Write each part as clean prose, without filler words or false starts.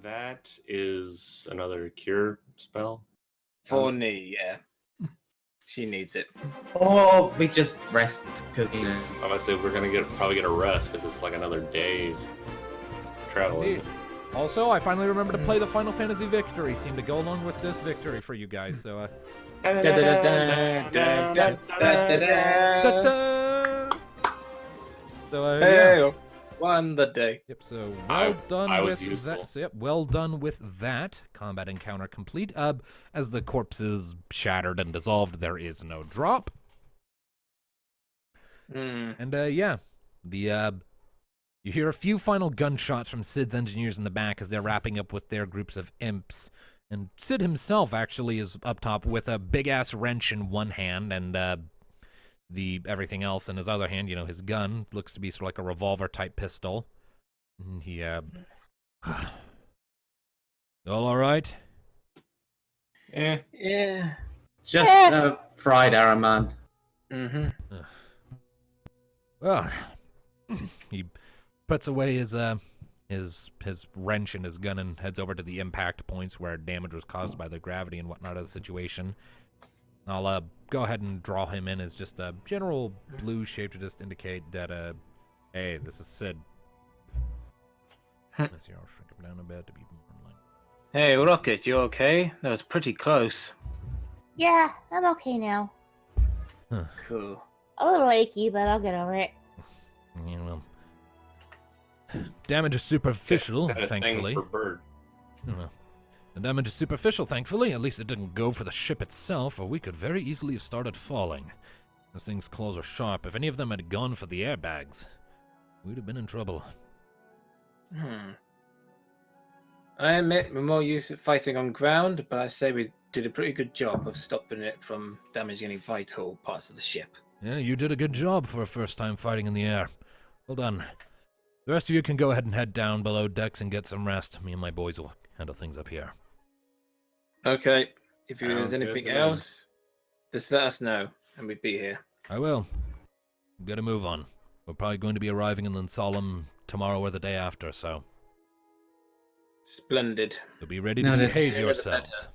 That is another cure spell. For Knee, yeah. She needs it. Or we just rest because you know. I'm gonna say we're gonna probably get a rest because it's like another day traveling. Indeed. Also, I finally remember to play the Final Fantasy Victory. Seemed to go along with this victory for you guys. So, Hey, won the day. Yep. So well done with useful. that. So, yep. Well done with that combat encounter complete. As the corpses shattered and dissolved, there is no drop. And yeah, you hear a few final gunshots from Sid's engineers in the back as they're wrapping up with their groups of imps. And Sid himself actually is up top with a big-ass wrench in one hand and the everything else in his other hand. You know, his gun looks to be sort of like a revolver-type pistol. And he, all right? Yeah. Just fried arrow, man. Well, he puts away his wrench and his gun and heads over to the impact points where damage was caused by the gravity and whatnot of the situation. I'll go ahead and draw him in as just a general blue shape to just indicate that hey, this is Sid. Let's see, I'll shrink him down a bit to be more in line. Hey, Rocket, you okay? That was pretty close. Yeah, I'm okay now. Cool. A little achy, but I'll get over it. Yeah, well, damage is superficial, thankfully. For bird. Well, the damage is superficial, thankfully. At least it didn't go for the ship itself, or we could very easily have started falling. This thing's claws are sharp. If any of them had gone for the airbags, we'd have been in trouble. I admit we're more used to fighting on ground, but I say we did a pretty good job of stopping it from damaging any vital parts of the ship. Yeah, you did a good job for a first time fighting in the air. Well done. The rest of you can go ahead and head down below decks and get some rest. Me and my boys will handle things up here. Okay. If there's Sounds good anything to me. else, just let us know, and we'd be here. I will. We've got to move on. We're probably going to be arriving in Solemn tomorrow or the day after, so Splendid. you'll be ready to behave yourselves.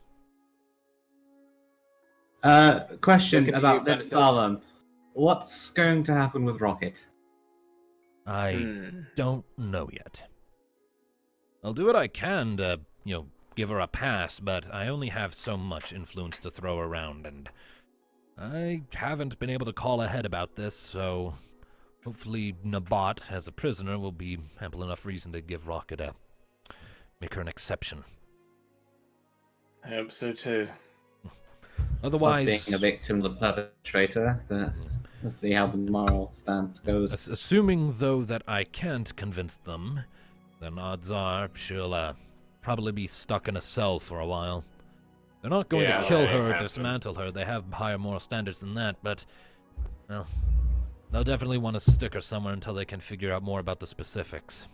Question Look at about you, that Benedict. Solemn. What's going to happen with Rocket? I don't know yet. I'll do what I can to, give her a pass, but I only have so much influence to throw around, and I haven't been able to call ahead about this, so hopefully Nabat, as a prisoner, will be ample enough reason to give Rocket make her an exception. I hope so too. Otherwise, Being a victim of the perpetrator, but let's see how the moral stance goes. assuming, though, that I can't convince them, then odds are she'll probably be stuck in a cell for a while. They're not going to kill her or dismantle her. They have higher moral standards than that, but, well, they'll definitely want to stick her somewhere until they can figure out more about the specifics.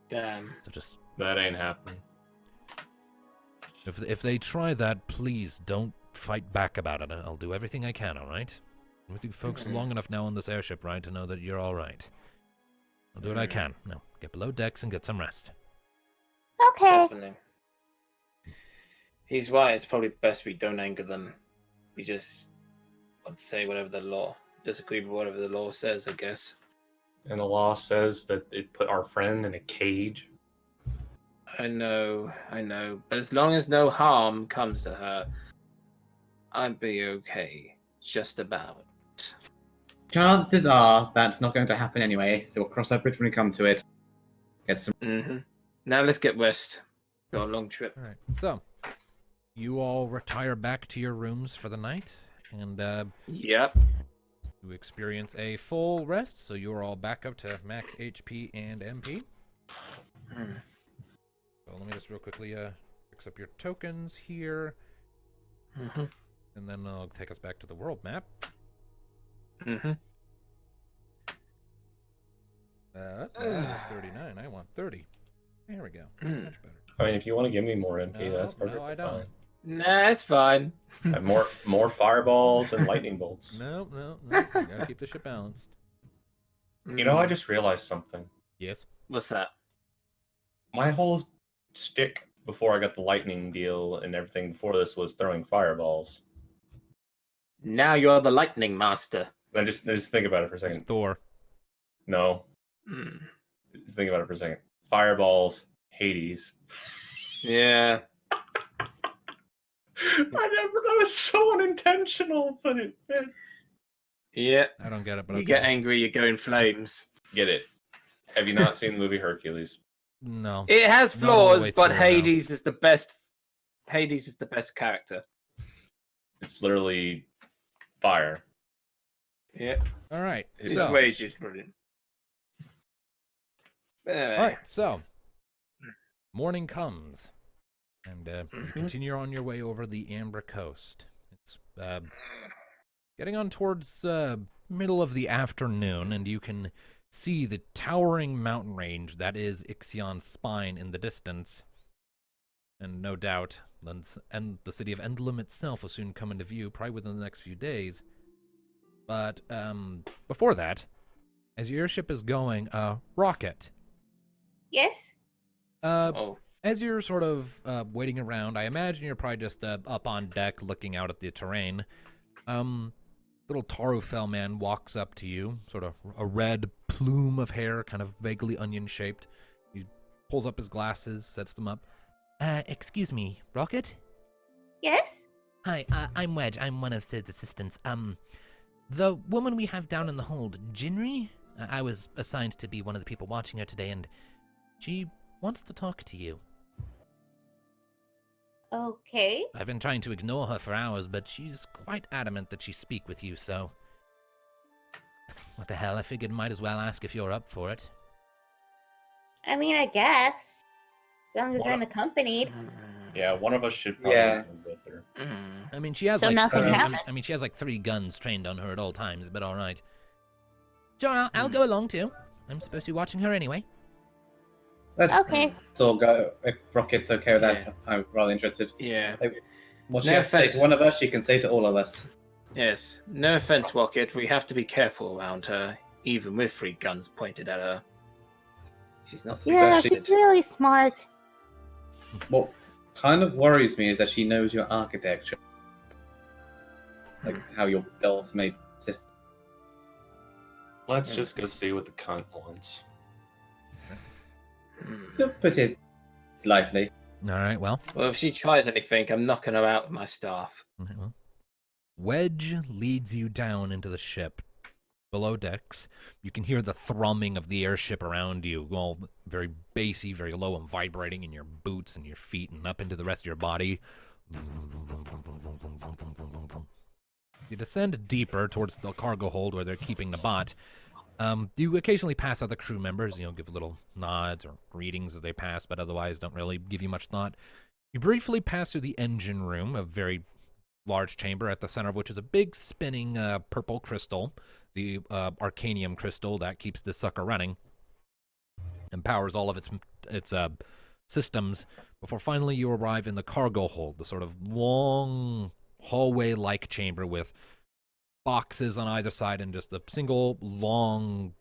Damn. So just, That ain't happening. if they try that, please don't fight back about it. I'll do everything I can, all right? I'm with you folks long enough now on this airship ride to know that you're all right. I'll do what I can. Now, get below decks and get some rest. Okay. Definitely. He's right. It's probably best we don't anger them. We just want to say whatever the law, disagree with whatever the law says, I guess. And the law says that it put our friend in a cage. I know. But as long as no harm comes to her, I'd be okay. Just about. Chances are that's not going to happen anyway, so we'll cross that bridge when we come to it. Get some. Now let's get rest. Got a long trip. All right, so you all retire back to your rooms for the night, and Yep. you experience a full rest, so you're all back up to max HP and MP. So let me just real quickly fix up your tokens here, and then I'll take us back to the world map. That is 39. I want 30. There we go. Much better. I mean, if you want to give me more MP, No, that's perfectly no, I don't. fine. Nah, it's fine. And more fireballs and lightning bolts. No. You gotta keep the ship balanced. You know, I just realized something. Yes. What's that? My whole stick before I got the lightning deal and everything before this was throwing fireballs. Now you're the lightning master. I just think about it for a It's second. Thor. No. Hmm. Just think about it for a second. Fireballs, Hades. Yeah. That was so unintentional, but it fits. Yeah. I don't get it, but You okay. get angry, you go in flames. Get it. Have you not seen the movie Hercules? No. It has Not all the flaws, way but through, no. Hades is the best. Hades is the best character. It's literally fire. Yeah. All right. His His So, rage is brilliant. all right. So, morning comes, and you Mhm. continue on your way over the Amber Coast. It's getting on towards middle of the afternoon, and you can see the towering mountain range that is Ixion's spine in the distance. And no doubt, and the city of Endlum itself will soon come into view, probably within the next few days. But before that, as your airship is going, Rocket, Yes? Oh. as you're sort of waiting around, I imagine you're probably just up on deck looking out at the terrain. Little Tarufel man walks up to you, sort of a red plume of hair, kind of vaguely onion-shaped. He pulls up his glasses, sets them up. Excuse me, Rocket? Yes? Hi, I'm Wedge. I'm one of Sid's assistants. The woman we have down in the hold, Jinri? I was assigned to be one of the people watching her today, and she wants to talk to you. Okay. I've been trying to ignore her for hours, but she's quite adamant that she speak with you, so... What the hell, I figured might as well ask if you're up for it. I mean, I guess. As long as What I'm a- accompanied. Yeah, one of us should probably Yeah. go with her. Mm. I mean, she has So nothing happened. I mean, she has like 3 guns trained on her at all times, but alright. Sure, I'll go along too. I'm supposed to be watching her anyway. Let's Okay. all go. If Rocket's okay with that, Yeah. I'm rather interested. Yeah. What she No has to say offense. to one of us, she can say to all of us. Yes. No offense, Rocket. We have to be careful around her, even with 3 guns pointed at her. She's not. Yeah, Especially- she's really smart. What kind of worries me is that she knows your architecture, like how your build's made system. Let's just go see what the cunt wants. To put it lightly. Alright, well. Well, if she tries anything, I'm knocking her out with my staff. Alright, well. Wedge leads you down into the ship. Below decks, you can hear the thrumming of the airship around you, all very bassy, very low and vibrating in your boots and your feet and up into the rest of your body. You descend deeper towards the cargo hold where they're keeping the bot. You occasionally pass other crew members, give little nods or greetings as they pass, but otherwise don't really give you much thought. You briefly pass through the engine room, a very large chamber at the center of which is a big spinning purple crystal, the arcanium crystal that keeps this sucker running and powers all of its systems before finally you arrive in the cargo hold, the sort of long hallway-like chamber with boxes on either side and just a single long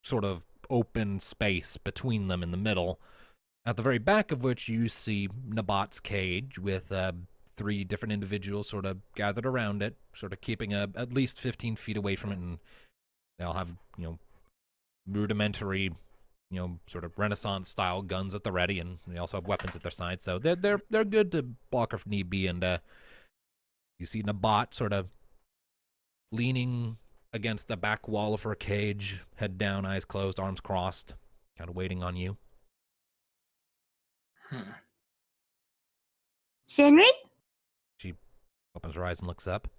sort of open space between them in the middle, at the very back of which you see Nabat's cage with 3 different individuals sort of gathered around it, sort of keeping at least 15 feet away from it, and they all have, rudimentary, sort of Renaissance-style guns at the ready, and they also have weapons at their side, so they're good to block if need be, and you see Nabat sort of leaning against the back wall of her cage, head down, eyes closed, arms crossed, kind of waiting on you. Shinri? She opens her eyes and looks up.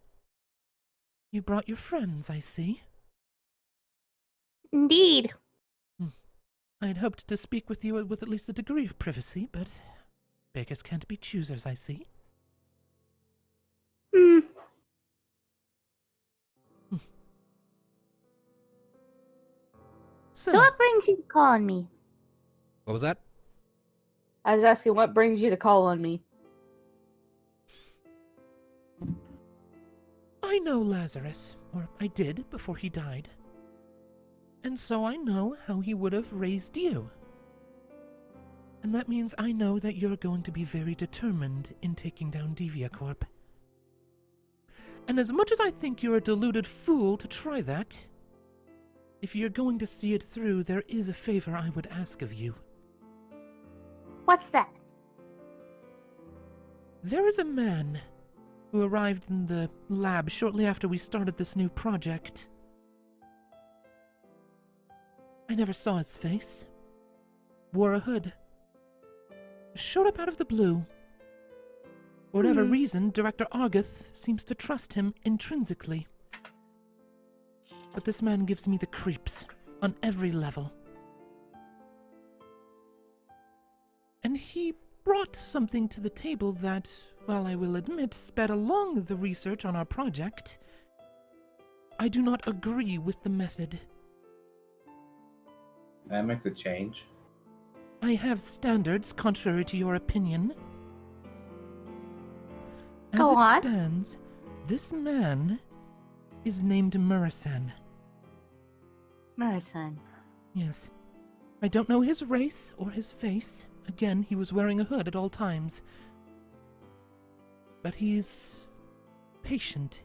You brought your friends, I see. Indeed. I had hoped to speak with you with at least a degree of privacy, but beggars can't be choosers, I see. Hmm. So what brings you to call on me? What was that? I was asking what brings you to call on me. I know Lazarus, or I did before he died. And so I know how he would have raised you. And that means I know that you're going to be very determined in taking down Deviacorp. And as much as I think you're a deluded fool to try that, if you're going to see it through, there is a favor I would ask of you. What's that? There is a man who arrived in the lab shortly after we started this new project. I never saw his face. Wore a hood. Showed up out of the blue. For whatever reason, Director Argeth seems to trust him intrinsically. But this man gives me the creeps on every level. And he brought something to the table that, while I will admit, sped along the research on our project, I do not agree with the method. That makes a change. I have standards contrary to your opinion. As Go it on. stands, this man is named Murasan. Marison. Yes. I don't know his race or his face. Again, he was wearing a hood at all times. But he's patient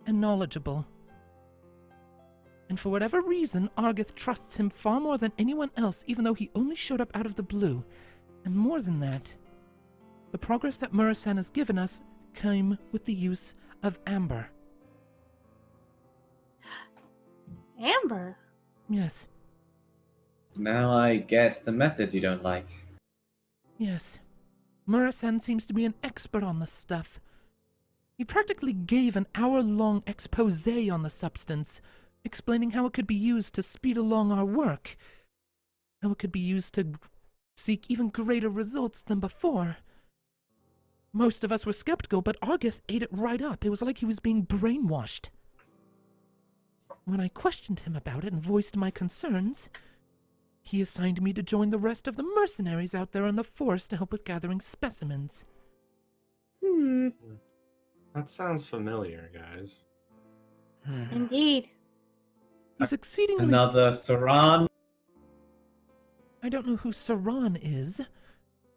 and knowledgeable. And for whatever reason, Argeth trusts him far more than anyone else, even though he only showed up out of the blue. And more than that, the progress that Murasan has given us came with the use of amber. Amber? Yes, Now I get the method you don't like. yes. Murasan seems to be an expert on the stuff. He practically gave an hour-long expose on the substance, explaining how it could be used to speed along our work, how it could be used to seek even greater results than before. Most of us were skeptical, but Argeth ate it right up. It was like he was being brainwashed. When I questioned him about it and voiced my concerns, he assigned me to join the rest of the mercenaries out there in the forest to help with gathering specimens. That sounds familiar, guys. Indeed. He's exceedingly... Another Saran. I don't know who Saran is.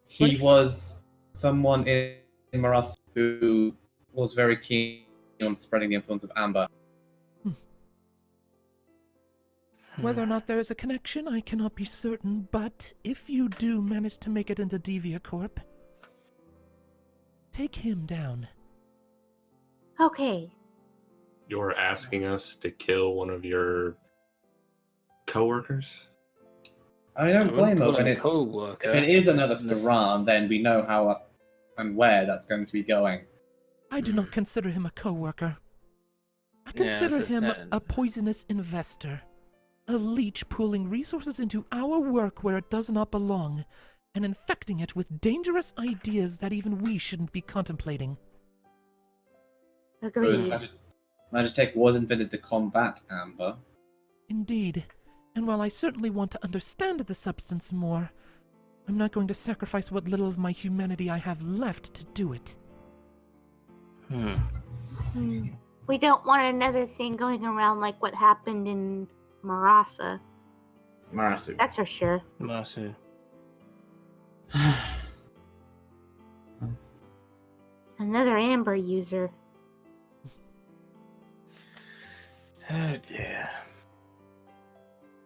He was someone in Maras who was very keen on spreading the influence of Amber. Whether or not there is a connection, I cannot be certain, but if you do manage to make it into Deviacorp, take him down. Okay. You're asking us to kill one of your coworkers? I don't blame her when it's... co-worker. If it is another Unless- Saran, then we know how and where that's going to be going. I do not consider him a co-worker. I Yeah, consider that's a him stand. a poisonous investor. A leech pooling resources into our work where it does not belong, and infecting it with dangerous ideas that even we shouldn't be contemplating. Whereas Agreed. Magitek was invented to combat Amber. Indeed. And while I certainly want to understand the substance more, I'm not going to sacrifice what little of my humanity I have left to do it. We don't want another thing going around like what happened in Marasa. Marasu. That's for sure. Masu. Another Amber user. Oh dear.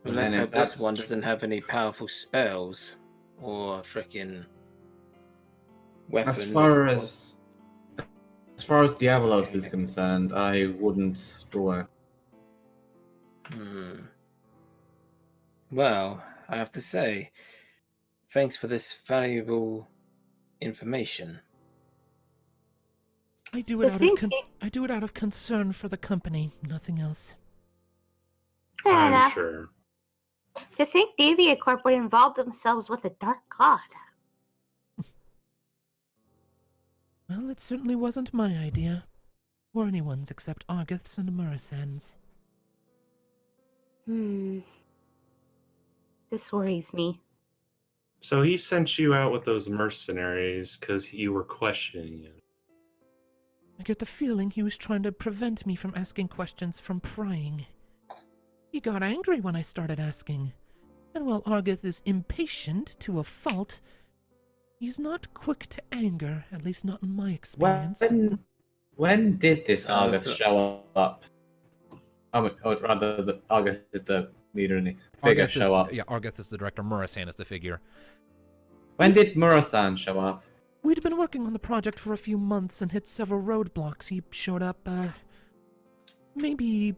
Well, And let's then hope if this that's one tr- doesn't have any powerful spells or frickin' weapons. As far as Diabolos is concerned, I wouldn't draw. Well, I have to say, thanks for this valuable information. I do it I think out of concern for the company, nothing else. Fair I'm enough. sure. To think Deviacorp would involve themselves with a dark god. Well, it certainly wasn't my idea. Or anyone's except Argeth's and Murasan's. This worries me. So he sent you out with those mercenaries because you were questioning him. I get the feeling he was trying to prevent me from asking questions from prying. He got angry when I started asking. And while Argeth is impatient to a fault, he's not quick to anger, at least not in my experience. When did this Argeth so- show up? Or rather, Argeth is the leader and the figure Argeth show is, up. Yeah, Argeth is the director, Murasan is the figure. When did Murasan show up? We'd been working on the project for a few months and hit several roadblocks. He showed up, maybe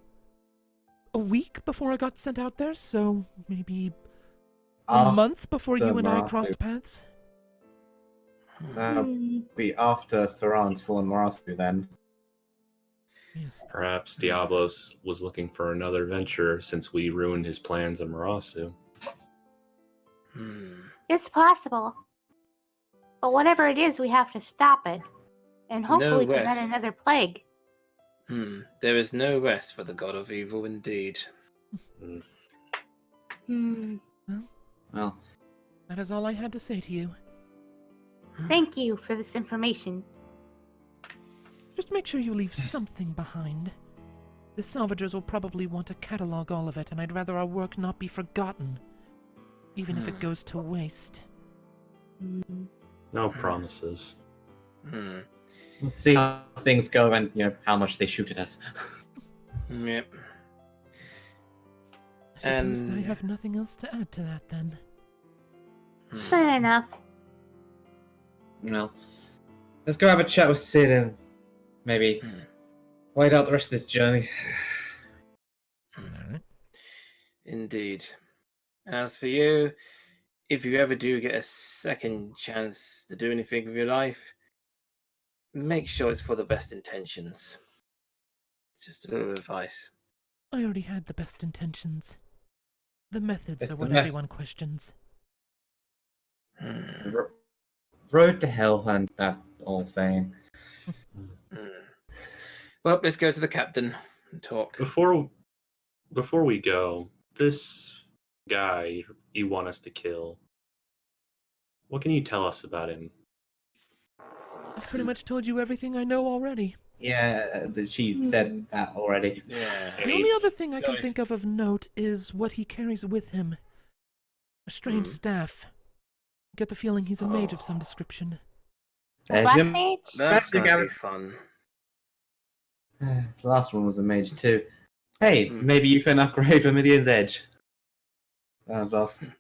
a week before I got sent out there, so maybe a month before you and I Marasu. crossed paths. Be after Saran's fallen Marasu then. Yes. Perhaps Diablos was looking for another venture since we ruined his plans in Marasu. It's possible. But whatever it is, we have to stop it. And hopefully way. prevent another plague. There is no rest for the god of evil indeed. Well, That is all I had to say to you. Thank you for this information. Just make sure you leave something behind. The salvagers will probably want to catalog all of it, and I'd rather our work not be forgotten, even if it goes to waste. No promises. we'll see how things go and how much they shoot at us. Yep. I suppose I have nothing else to add to that, then. Fair enough. Well, let's go have a chat with Sid and maybe wait out the rest of this journey. Alright. Indeed. As for you, if you ever do get a second chance to do anything with your life, make sure it's for the best intentions. Just a little advice. I already had the best intentions. The methods It's are the what me- everyone questions. Road to hell and that all saying. Well, let's go to the captain and talk. Before we go, this guy you want us to kill, what can you tell us about him? I've pretty much told you everything I know already. Yeah, she said that already. Yeah. The only other thing I can Sorry. think of note is what he carries with him. A strange staff. Get the feeling he's a mage of some description. There's Black your mage? That's Magic gonna be hours. fun. The last one was a mage too. Hey, Hmm. maybe you can upgrade Vermilion's Edge. That was awesome.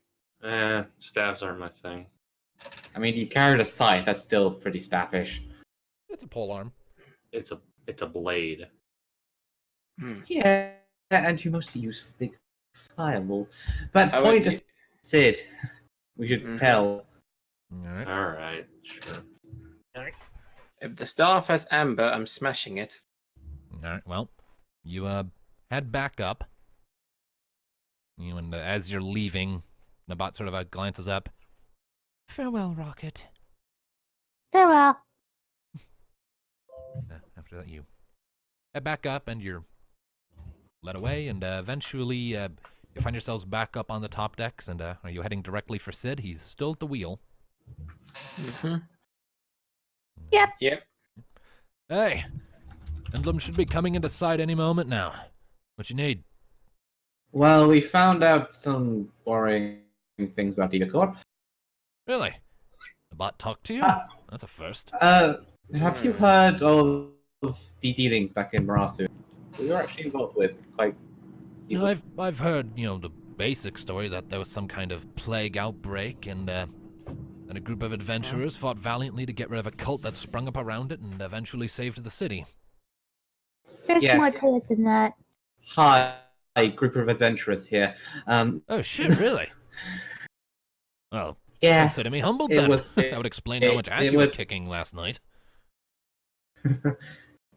Staffs aren't my thing. I mean, you carried a scythe. That's still pretty staffish. It's a polearm. It's a blade. Yeah, and you mostly use big fireball. But How point would to Sid. We should Mhm. tell. Alright. Alright, sure. If the staff has amber, I'm smashing it. Alright, well, you head back up. And as you're leaving, Nabat sort of glances up. Farewell, Rocket. Farewell. After that, you head back up and you're led away, and eventually you find yourselves back up on the top decks. And are you heading directly for Sid? He's still at the wheel. Yep. Yep. Hey, Emblem should be coming into sight any moment now. What you need? Well, we found out some worrying things about Corp. Really? The bot talked to you? That's a first. Have you heard of the dealings back in Marasu? We were actually involved with quite. No, I've heard, the basic story that there was some kind of plague outbreak, and a group of adventurers fought valiantly to get rid of a cult that sprung up around it and eventually saved the city. There's Yes. more to it than that. Hi, group of adventurers here. Oh shit, really? Well, Yeah, consider me humbled it then. was- That would explain how much ass it you were was- kicking last night.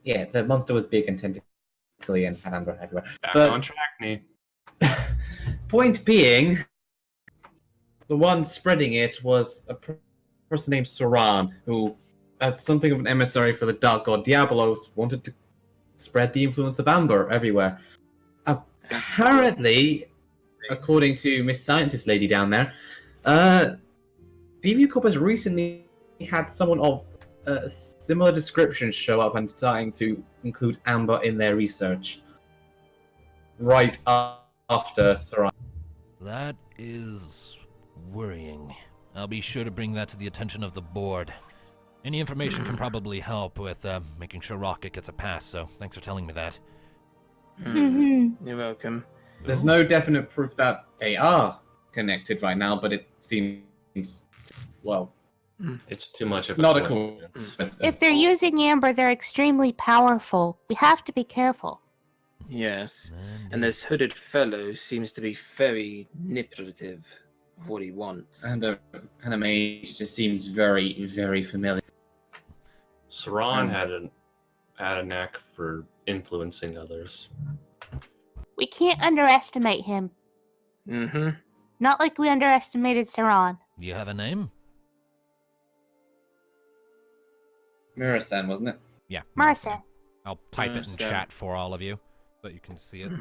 yeah. The monster was big and tentacly and had amber everywhere. Back But- on track, me. Point being, the one spreading it was a person named Saran, who, as something of an emissary for the dark god Diabolos, wanted to spread the influence of amber everywhere. Apparently, according to Miss Scientist Lady down there, DV Corp has recently had someone of a similar description show up and starting to include amber in their research. Right after Saran. That is worrying. I'll be sure to bring that to the attention of the board. Any information can probably help with making sure Rocket gets a pass, so thanks for telling me that. You're welcome. There's no definite proof that they are connected right now, but it seems, well, It's too much of a not a coincidence. coincidence. If they're using amber, they're extremely powerful. We have to be careful. Yes. And this hooded fellow seems to be very manipulative of what he wants. And a mage just seems very, very familiar. Saran had a knack for influencing others. We can't underestimate him. Mm-hmm. Not like we underestimated Saran. Do you have a name? Mirasan, wasn't it? Yeah. Marissa. I'll type it in Marissa. chat for all of you, so you can see it.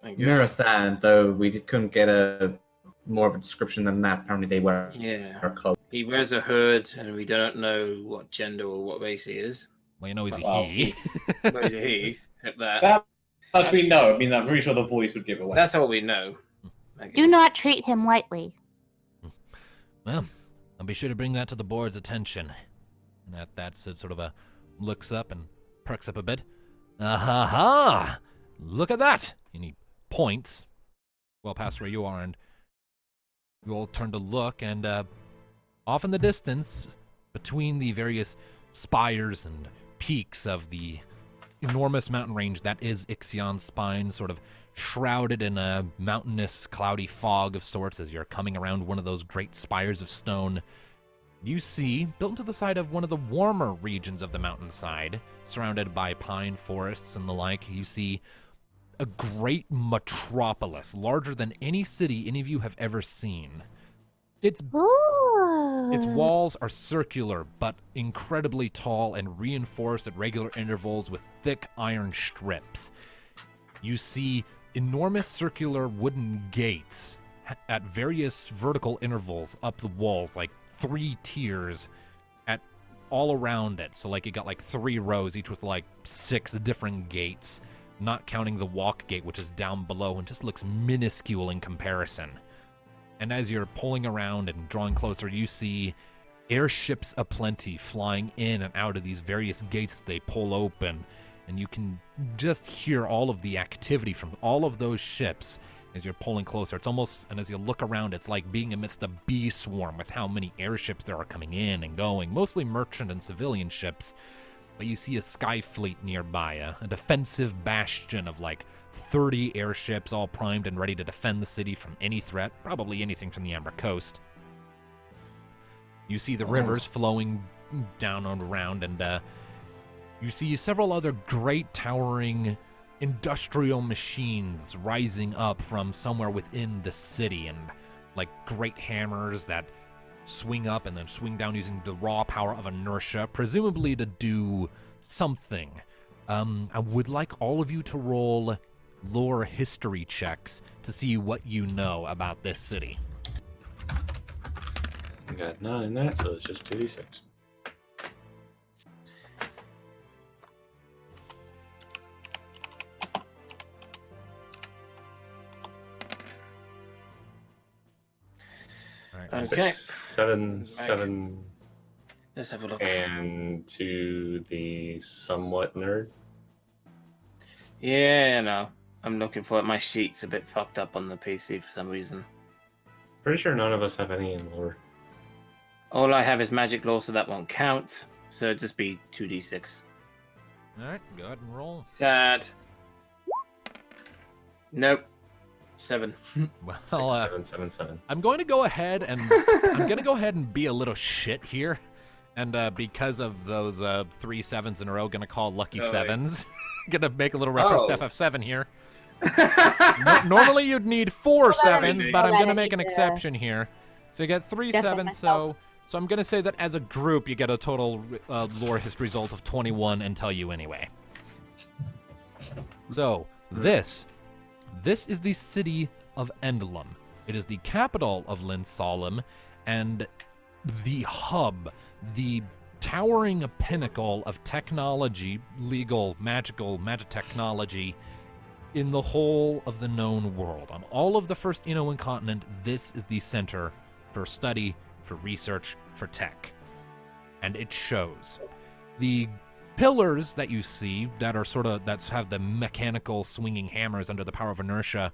Mirasan, though we couldn't get a more of a description than that. Apparently they were Yeah. close. He wears a hood, and we don't know what gender or what race he is. Well, you know he's a Well, he. What is he? Except that. That much we know. I mean, I'm pretty sure the voice would give away. That's all we know. I Do guess. not treat him lightly. Well, I'll be sure to bring that to the board's attention. And at that, Sid sort of looks up and perks up a bit. Ah-ha-ha! Look at that! And he points well past where you are, and you all turn to look, and off in the distance, between the various spires and peaks of the enormous mountain range that is Ixion's spine, sort of shrouded in a mountainous, cloudy fog of sorts as you're coming around one of those great spires of stone, you see, built into the side of one of the warmer regions of the mountainside, surrounded by pine forests and the like, you see a great metropolis, larger than any city any of you have ever seen. Its Ooh. walls are circular, but incredibly tall and reinforced at regular intervals with thick iron strips. You see enormous circular wooden gates at various vertical intervals up the walls, like 3 tiers at all around it. So like you got like 3 rows, each with like 6 different gates, not counting the walk gate, which is down below and just looks minuscule in comparison. And as you're pulling around and drawing closer, you see airships aplenty flying in and out of these various gates they pull open, and you can just hear all of the activity from all of those ships as you're pulling closer. It's almost, and as you look around, it's like being amidst a bee swarm with how many airships there are coming in and going, mostly merchant and civilian ships. But you see a sky fleet nearby, a defensive bastion of like 30 airships all primed and ready to defend the city from any threat, probably anything from the Amber Coast. You see the rivers flowing down and around, and you see several other great towering industrial machines rising up from somewhere within the city, and like great hammers that swing up and then swing down using the raw power of inertia, presumably to do something. I would like all of you to roll lore history checks to see what you know about this city. I got 9 in that, so it's just 2d6. Okay. 7, 7, Let's have a look. and to the somewhat nerd. Yeah, no. I'm looking for it. My sheet's a bit fucked up on the PC for some reason. Pretty sure none of us have any in lore. All I have is magic law, so that won't count. So it'd just be 2d6. Alright, go ahead and roll. Sad. Nope. 7. Well, 6, 7, 7, 7. I'm going to go ahead and be a little shit here, and because of those 3 7s in a row, gonna call lucky Oh, sevens. Gonna make a little reference to Oh. FF7 here. Normally you'd need 4 sevens, but I'm gonna make an exception here. So you get 3 Guess I sevens. messed So I'm gonna say that as a group, you get a total lore history result of 21, and tell you anyway. So this is the city of Endlum. It is the capital of Lin Solemn, and the hub, the towering pinnacle of technology, legal, magical, Magitek technology in the whole of the known world. On all of the first Inoan continent, this is the center for study, for research, for tech. And it shows. The pillars that you see that are that have the mechanical swinging hammers under the power of inertia,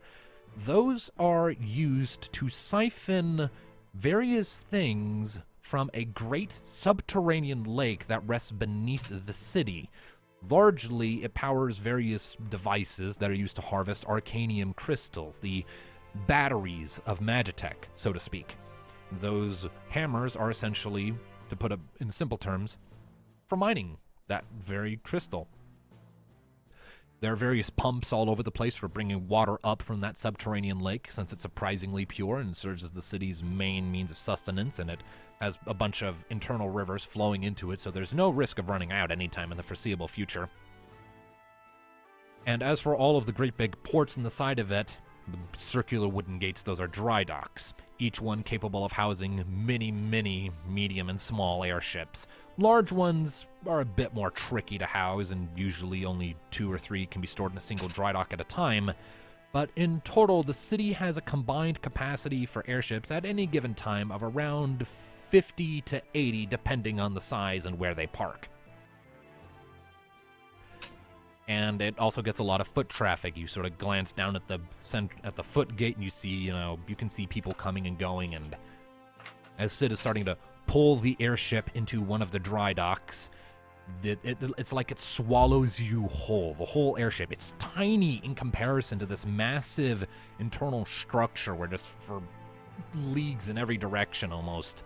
those are used to siphon various things from a great subterranean lake that rests beneath the city. Largely, it powers various devices that are used to harvest arcanium crystals, the batteries of Magitek, so to speak. Those hammers are essentially, to put it in simple terms, for mining that very crystal. There are various pumps all over the place for bringing water up from that subterranean lake, since it's surprisingly pure and serves as the city's main means of sustenance, and it has a bunch of internal rivers flowing into it, so there's no risk of running out anytime in the foreseeable future. And as for all of the great big ports in the side of it, the circular wooden gates, those are dry docks, each one capable of housing many, medium and small airships. Large ones are a bit more tricky to house, and usually only 2 or 3 can be stored in a single dry dock at a time. But in total, the city has a combined capacity for airships at any given time of around 50 to 80, depending on the size and where they park. And it also gets a lot of foot traffic. You sort of glance down at the foot gate, and you see, you can see people coming and going. And as Sid is starting to pull the airship into one of the dry docks, it's like it swallows you whole. The whole airship. It's tiny in comparison to this massive internal structure, where just for leagues in every direction almost,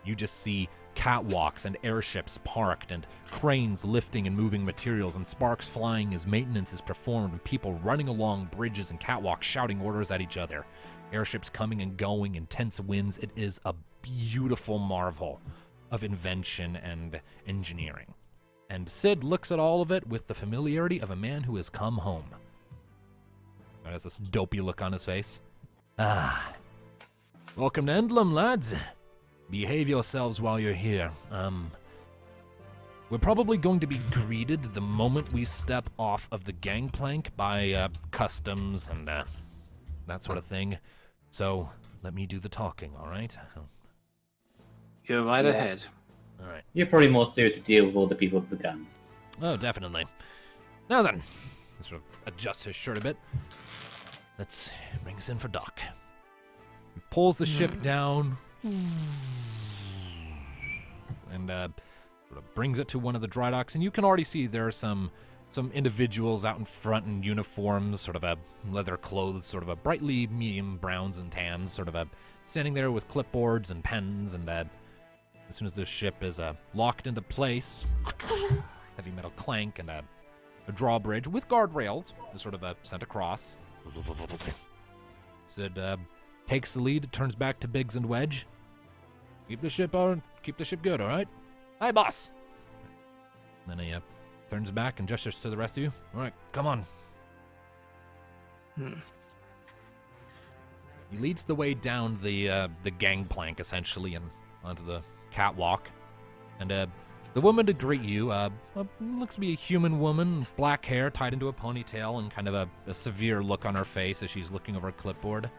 you just see catwalks and airships parked, and cranes lifting and moving materials, and sparks flying as maintenance is performed, and people running along bridges and catwalks shouting orders at each other. Airships coming and going, intense winds. It is a beautiful marvel of invention and engineering. And Sid looks at all of it with the familiarity of a man who has come home. There has this dopey look on his face. Ah. Welcome to Endlem, lads. Behave yourselves while you're here. We're probably going to be greeted the moment we step off of the gangplank by customs and that sort of thing. So let me do the talking, all right? Go right ahead. All right. You're probably more suited to deal with all the people with the guns. Oh, definitely. Now then, let's sort of adjust his shirt a bit. Let's bring us in for dock. He pulls the ship down. And sort of brings it to one of the dry docks, and you can already see there are some individuals out in front in uniforms, sort of a leather clothes, sort of a brightly medium browns and tans, sort of a standing there with clipboards and pens, and as soon as the ship is locked into place, heavy metal clank and a drawbridge with guardrails is sort of sent across. Sid takes the lead, turns back to Biggs and Wedge. Keep the ship good, all right? Hi, boss. And then he turns back and gestures to the rest of you. All right, come on. He leads the way down the gangplank, essentially, and onto the catwalk. And the woman to greet you looks to be a human woman, black hair tied into a ponytail, and kind of a severe look on her face as she's looking over a clipboard.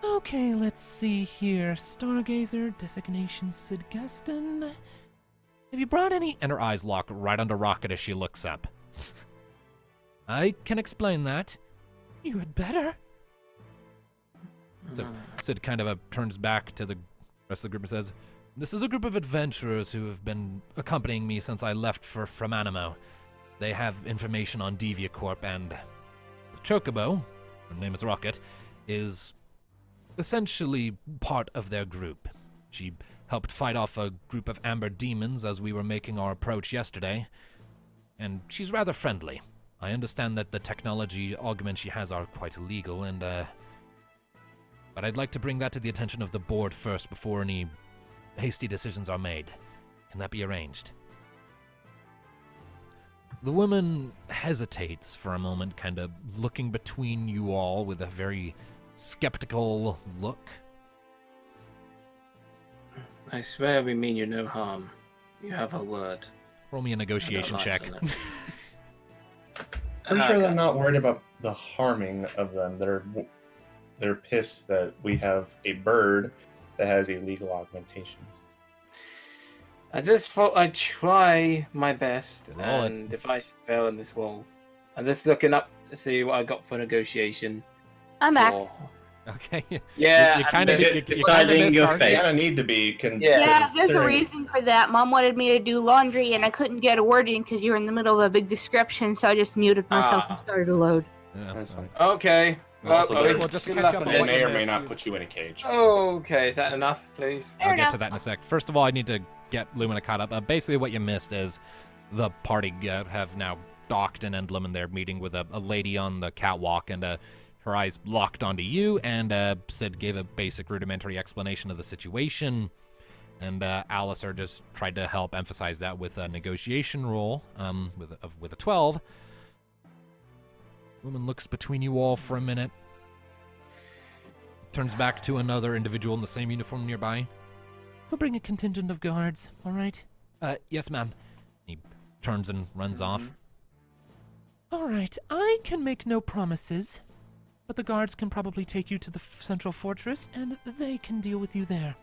Okay, let's see here. Stargazer, designation Sid Gaston. Have you brought any? And her eyes lock right onto Rocket as she looks up. I can explain that. You had better. So Sid kind of turns back to the rest of the group and says, "This is a group of adventurers who have been accompanying me since I left from Animo. They have information on Deviacorp, and Chocobo, her name is Rocket, is essentially part of their group. She helped fight off a group of amber demons as we were making our approach yesterday, and she's rather friendly. I understand that the technology augments she has are quite illegal, and but I'd like to bring that to the attention of the board first before any hasty decisions are made. Can that be arranged?" The woman hesitates for a moment, kind of looking between you all with a very skeptical look. I swear we mean you no harm. You have a word. Roll me a negotiation check. Pretty sure Okay. they're not worried about the harming of them. They're pissed that we have a bird that has illegal augmentations. I just thought I'd try my best, Roll it. and if I fail in this wall, I'm just looking up to see what I got for negotiation. I'm back. for- Okay. Yeah, You I kind of missed- you kinda deciding missed your hard. fate. You gotta need to be. Yeah, there's a considering- reason for that. Mom wanted me to do laundry, and I couldn't get a word in because you were in the middle of a big description, so I just muted myself and started to load. Yeah, That's all right. Okay. Well, Also, okay, well, just to good catch luck up on on They what this. may you or may missed, not put you in a cage. Okay, is that enough, please? Fair I'll get enough. to that in a sec. First of all, I need to get Lumina caught up. Basically, what you missed is the party have now docked an emblem, and they're meeting with a lady on the catwalk, and her eyes locked onto you, and Sid gave a basic rudimentary explanation of the situation, and Alistair just tried to help emphasize that with a negotiation roll with a 12. Woman looks between you all for a minute, turns back to another individual in the same uniform nearby. We'll bring a contingent of guards, all right? Yes, ma'am. He turns and runs off. All right, I can make no promises, but the guards can probably take you to the central fortress, and they can deal with you there.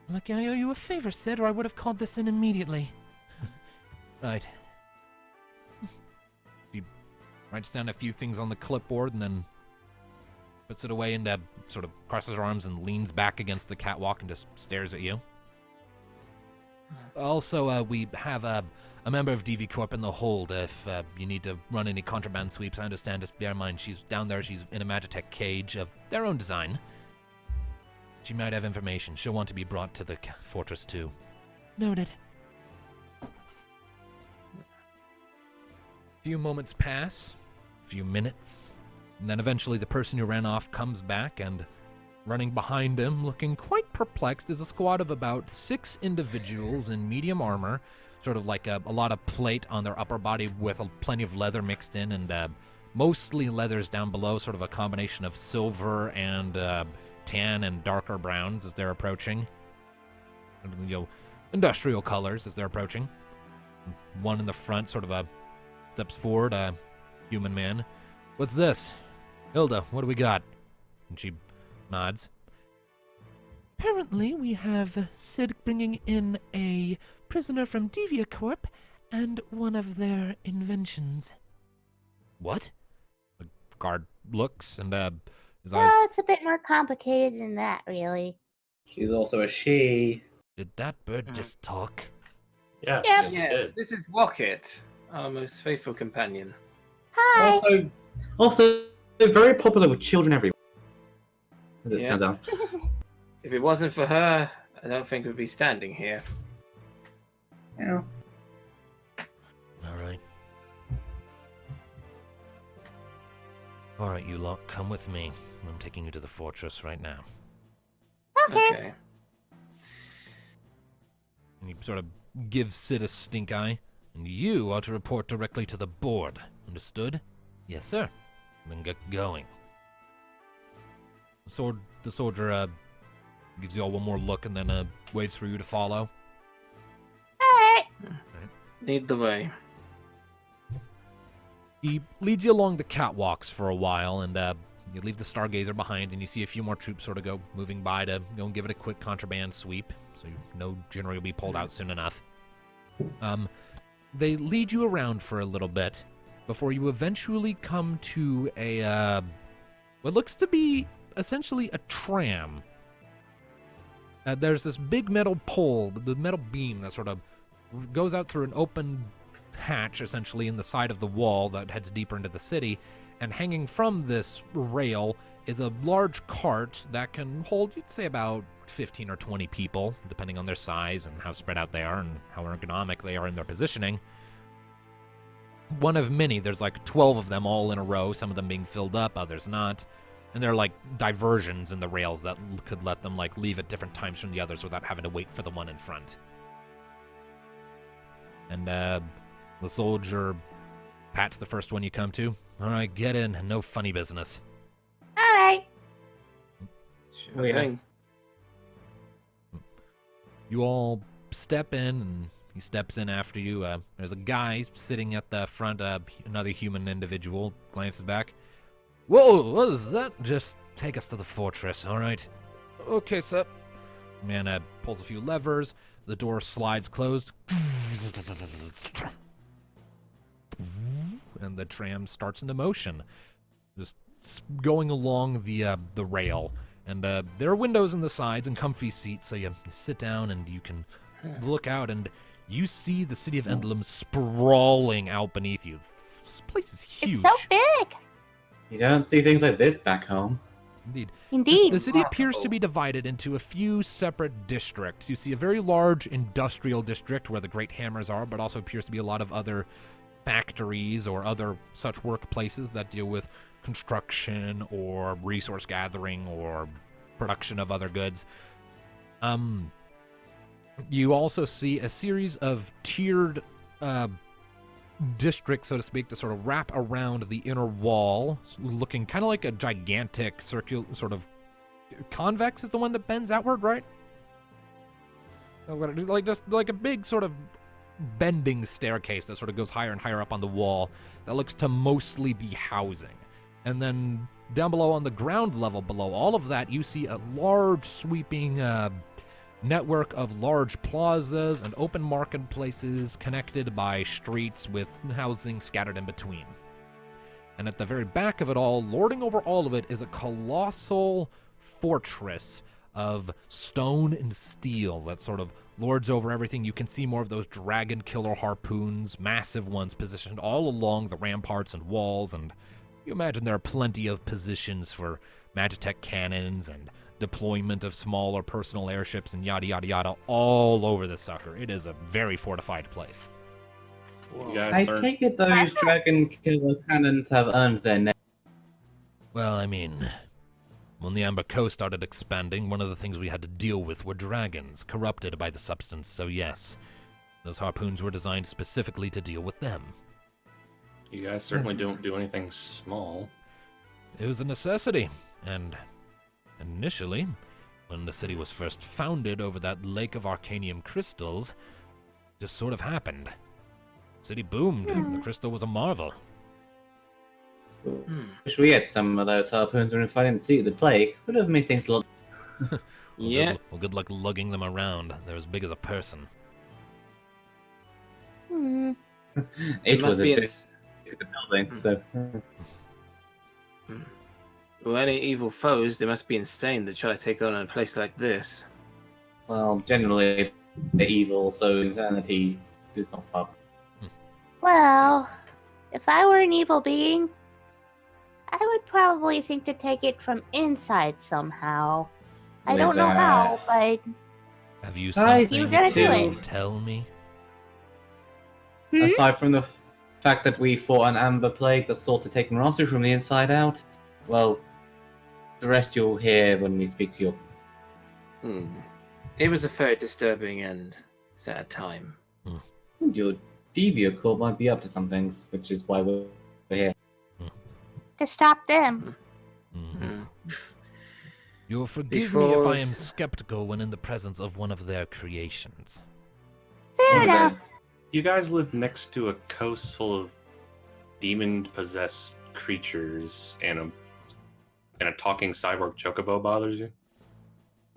Lucky I owe you a favor, Sid, or I would have called this in immediately. Right. He writes down a few things on the clipboard and then puts it away and sort of crosses her arms and leans back against the catwalk and just stares at you. Also, we have a member of DV Corp in the hold. If you need to run any contraband sweeps, I understand. Just bear in mind, she's down there. She's in a Magitek cage of their own design. She might have information. She'll want to be brought to the fortress too. Noted. Few moments pass, few minutes, and then eventually the person who ran off comes back, and running behind him, looking quite perplexed, is a squad of about 6 individuals in medium armor, sort of like a lot of plate on their upper body with plenty of leather mixed in, and mostly leathers down below, sort of a combination of silver and tan and darker browns as they're approaching. Industrial colors as they're approaching. One in the front sort of steps forward, a human man. What's this? Hilda, what do we got? And she nods. Apparently we have Sid bringing in a prisoner from Devia Corp and one of their inventions. What? The guard looks and his eyes... Well, it's a bit more complicated than that, really. She's also a she. Did that bird just talk? Yeah, Yep. yes, it Yeah, did. this is Rocket, our most faithful companion. Hi. Also very popular with children everywhere. As it Yeah. turns out. If it wasn't for her, I don't think we'd be standing here. Yeah. Alright. Alright, you lot, come with me. I'm taking you to the fortress right now. Okay. And he sort of gives Sid a stink eye. And you are to report directly to the board. Understood? Yes, sir. Then get going. The soldier gives you all one more look and then waits for you to follow. Alright. Lead the way. He leads you along the catwalks for a while, and you leave the Stargazer behind, and you see a few more troops sort of go moving by to go and give it a quick contraband sweep, so you know generally will be pulled out soon enough. They lead you around for a little bit before you eventually come to a what looks to be essentially a tram. There's this big metal pole, the metal beam that sort of goes out through an open hatch essentially in the side of the wall that heads deeper into the city, and hanging from this rail is a large cart that can hold, you'd say, about 15 or 20 people, depending on their size and how spread out they are and how ergonomic they are in their positioning. One of many, there's like 12 of them all in a row, some of them being filled up, others not. And there are like diversions in the rails that could let them like leave at different times from the others without having to wait for the one in front. And the soldier pats the first one you come to. All right, get in. No funny business. Alright. Sure Oh, yeah. thing. You all step in, and He steps in after you. There's a guy sitting at the front. Another human individual glances back. Whoa, what is that? Just take us to the fortress, all right? Okay, sir. Man pulls a few levers. The door slides closed. And the tram starts into motion, just going along the rail. And there are windows in the sides and comfy seats, so you sit down and you can look out, and you see the city of Endlem sprawling out beneath you. This place is huge. It's so big. You don't see things like this back home. Indeed. Indeed. The city appears to be divided into a few separate districts. You see a very large industrial district where the great hammers are, but also appears to be a lot of other factories or other such workplaces that deal with construction or resource gathering or production of other goods. You also see a series of tiered districts, so to speak, to sort of wrap around the inner wall, looking kind of like a gigantic circular, sort of convex is the one that bends outward, right? Like just like a big sort of bending staircase that sort of goes higher and higher up on the wall that looks to mostly be housing. And then down below on the ground level below all of that, you see a large sweeping network of large plazas and open marketplaces connected by streets with housing scattered in between. And at the very back of it all, lording over all of it, is a colossal fortress of stone and steel that sort of lords over everything. You can see more of those dragon killer harpoons, massive ones positioned all along the ramparts and walls, and you imagine there are plenty of positions for Magitek cannons and deployment of smaller personal airships and yada yada yada all over the sucker. It is a very fortified place. I take it those dragon killer cannons have earned their name. Well, I mean, when the Amber Coast started expanding, one of the things we had to deal with were dragons, corrupted by the substance, so yes, those harpoons were designed specifically to deal with them. You guys certainly don't do anything small. It was a necessity, and initially, when the city was first founded over that lake of arcanium crystals, it just sort of happened. The city boomed, the crystal was a marvel. Wish we had some of those harpoons when we fighting the seat of the plague. Would have made things look. Yeah. Good luck lugging them around. They're as big as a person. It was must a be big building, so. Well, any evil foes, they must be insane to try to take on a place like this. Well, generally, they're evil, so insanity is not fun. Well, if I were an evil being, I would probably think to take it from inside somehow. I don't know how, but Have you I something You gotta do to it. tell me? Aside from the fact that we fought an amber plague that sought to take Marasu from the inside out, well, the rest you'll hear when we speak to you. It was a very disturbing and sad time. Your Devia Corps might be up to some things, which is why we're here. to stop them. You'll forgive me if I am Before- skeptical when in the presence of one of their creations. Fair enough. You guys live next to a coast full of demon-possessed creatures, and a talking cyborg chocobo bothers you?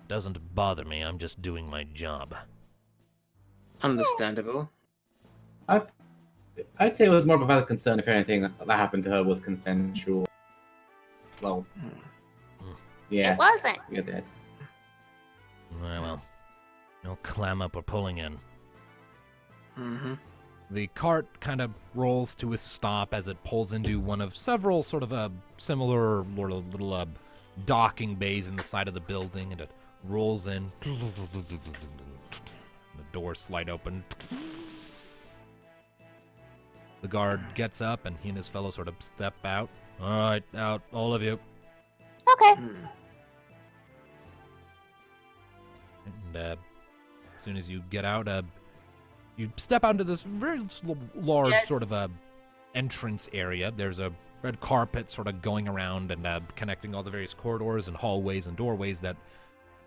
Doesn't bother me, I'm just doing my job. Understandable. I'd say it was more of a valid concern if anything that happened to her was consensual. Well, yeah. It wasn't. You're dead. Well, no clam up or pulling in. The cart kind of rolls to a stop as it pulls into one of several sort of similar little docking bays in the side of the building, and it rolls in. The doors slide open. The guard gets up, and he and his fellow sort of step out. All right, out, all of you. Okay. And as soon as you get out, you step out into this very large sort of entrance area. There's a red carpet sort of going around and connecting all the various corridors and hallways and doorways that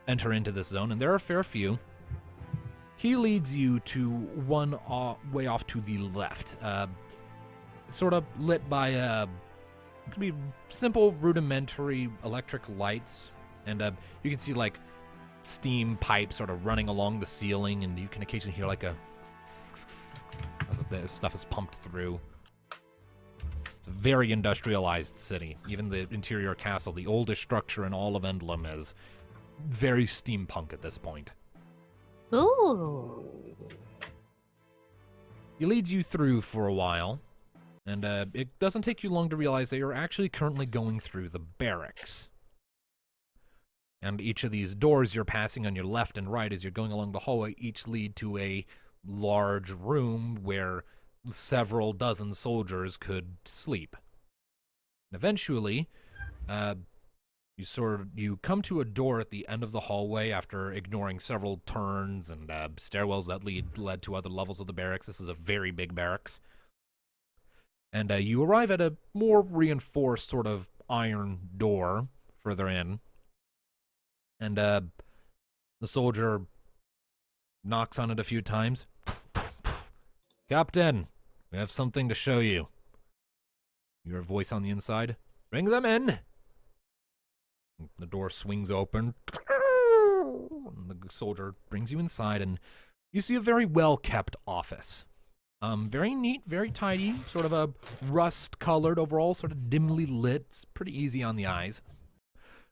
enter into this zone, and there are a fair few. he leads you to one way off to the left, sort of lit by it could be simple, rudimentary electric lights, and you can see like steam pipes sort of running along the ceiling, and you can occasionally hear like a as stuff is pumped through. It's a very industrialized city. Even the interior castle, the oldest structure in all of Endlem, is very steampunk at this point. Ooh. He leads you through for a while, and it doesn't take you long to realize that you're actually currently going through the barracks. And each of these doors you're passing on your left and right as you're going along the hallway each lead to a large room where several dozen soldiers could sleep. And eventually, you come to a door at the end of the hallway after ignoring several turns and stairwells that led to other levels of the barracks. This is a very big barracks. And you arrive at a more reinforced sort of iron door further in. And the soldier knocks on it a few times. Captain, we have something to show you. Your voice on the inside. Bring them in. The door swings open. And the soldier brings you inside, and you see a very well-kept office. Very neat, very tidy, sort of a rust-colored overall, sort of dimly lit. It's pretty easy on the eyes.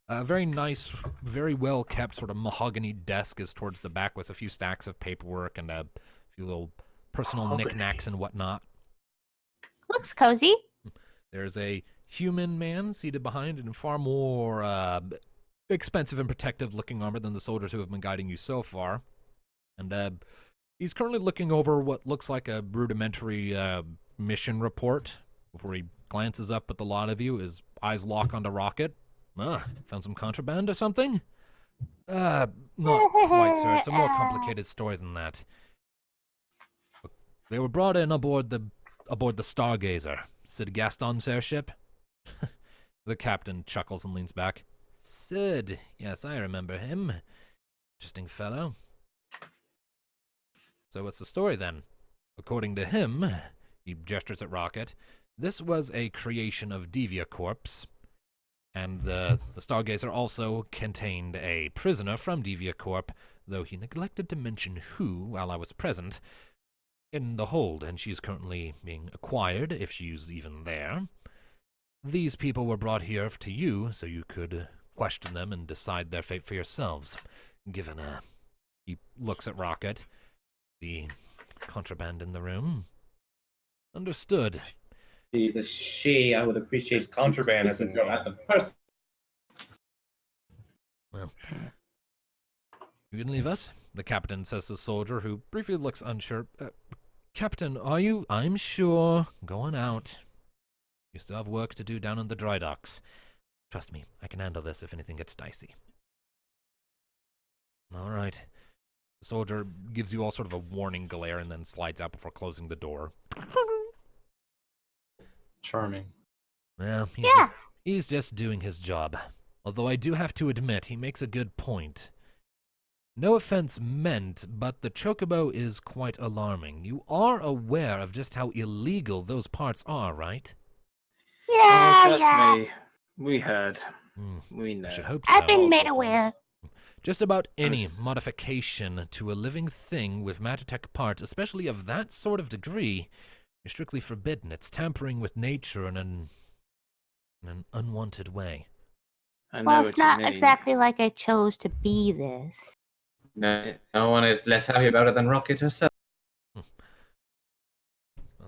Very nice, very well-kept sort of mahogany desk is towards the back with a few stacks of paperwork and a few little personal knickknacks and whatnot. Looks cozy. There's a human man seated behind in far more expensive and protective-looking armor than the soldiers who have been guiding you so far. And he's currently looking over what looks like a rudimentary mission report before he glances up at the lot of you, his eyes lock onto Rocket. Found some contraband or something? Not quite, sir. It's a more complicated story than that. They were brought in aboard the Stargazer. Sid Gaston's airship. The captain chuckles and leans back. Sid, yes, I remember him. Interesting fellow. So what's the story then? According to him, he gestures at Rocket, this was a creation of Devia Corps. And the Stargazer also contained a prisoner from Devia Corp, though he neglected to mention who while I was present, in the hold, and she's currently being acquired, if she's even there. These people were brought here to you so you could question them and decide their fate for yourselves, given he looks at Rocket, the contraband in the room. Understood. Jesus, I would appreciate contraband as a person. Well, you can leave us, the captain says to the soldier, who briefly looks unsure. Captain, are you? I'm sure. Go on out. You still have work to do down in the dry docks. Trust me, I can handle this if anything gets dicey. All right. The soldier gives you all sort of a warning glare and then slides out before closing the door. Charming. Well, he's just doing his job. Although I do have to admit, he makes a good point. No offense meant, but the chocobo is quite alarming. You are aware of just how illegal those parts are, right? Yeah, Trust me. We heard. We know. I should hope so. I've been made aware. Just about any modification to a living thing with Magitek parts, especially of that sort of degree, is strictly forbidden. It's tampering with nature in an unwanted way. I know Well, what it's not you mean. exactly like I chose to be this. No one is less happy about it than Rocket herself. Well,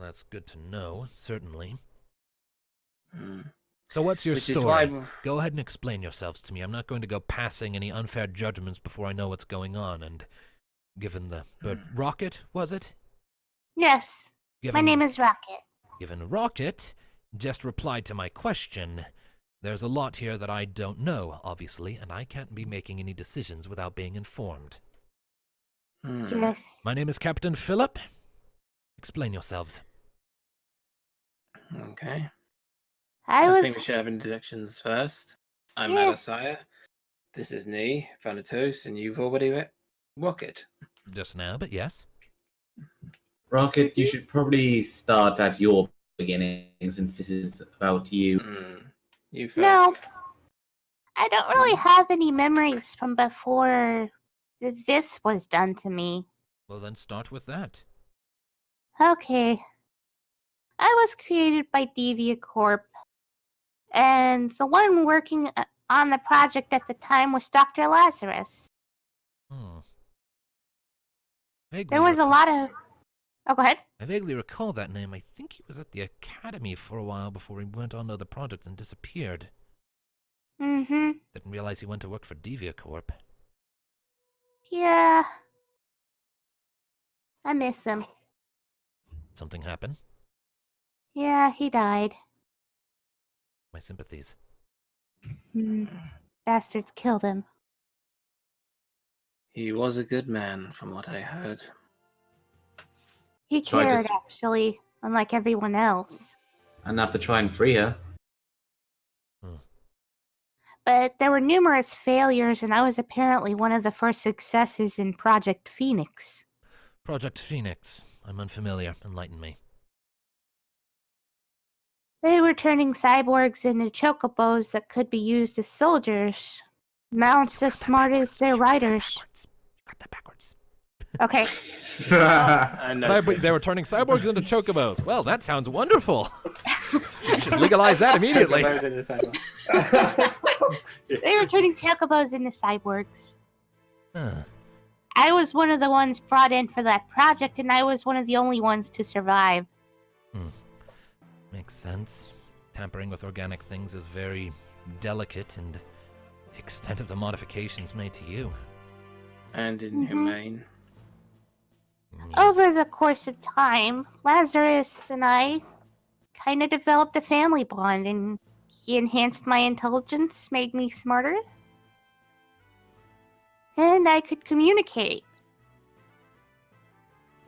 that's good to know, certainly. So what's your Which is story? why Go ahead and explain yourselves to me. I'm not going to go passing any unfair judgments before I know what's going on. And given the... But Rocket, was it? Yes, my name is Rocket. Given Rocket just replied to my question, there's a lot here that I don't know, obviously, and I can't be making any decisions without being informed. Yes. My name is Captain Philip. Explain yourselves. Okay. I think we should have introductions first. I'm Yeah. Alasaya. This is Nee, Thanatos, and you've already met Rocket. just now, but yes. Rocket, you should probably start at your beginning since this is about you. You first. No, I don't really have any memories from before this was done to me. Well, then start with that. Okay. I was created by Devia Corp, and the one working on the project at the time was Dr. Lazarus. Vaguely There was a lot of... Oh, go ahead. I vaguely recall that name. I think he was at the academy for a while before he went on to other projects and disappeared. Mm-hmm. Didn't realize he went to work for Devia Corp. Yeah. I miss him. Something happened? Yeah, he died. My sympathies. Bastards killed him. He was a good man, from what I heard. He Tried to cared, s- actually, unlike everyone else. Enough to try and free her. But there were numerous failures, and I was apparently one of the first successes in Project Phoenix. Project Phoenix. I'm unfamiliar. Enlighten me. They were turning cyborgs into chocobos that could be used as soldiers. Mounts as smart as their riders. You got that backwards. Okay. I noticed. They were turning cyborgs into chocobos. Well, that sounds wonderful. You should legalize that immediately. They were turning chocobos into cyborgs. Huh. I was one of the ones brought in for that project, and I was one of the only ones to survive. Makes sense. Tampering with organic things is very delicate, and the extent of the modifications made to you. And inhumane. Over the course of time, Lazarus and I kind of developed a family bond, and he enhanced my intelligence, made me smarter, and I could communicate.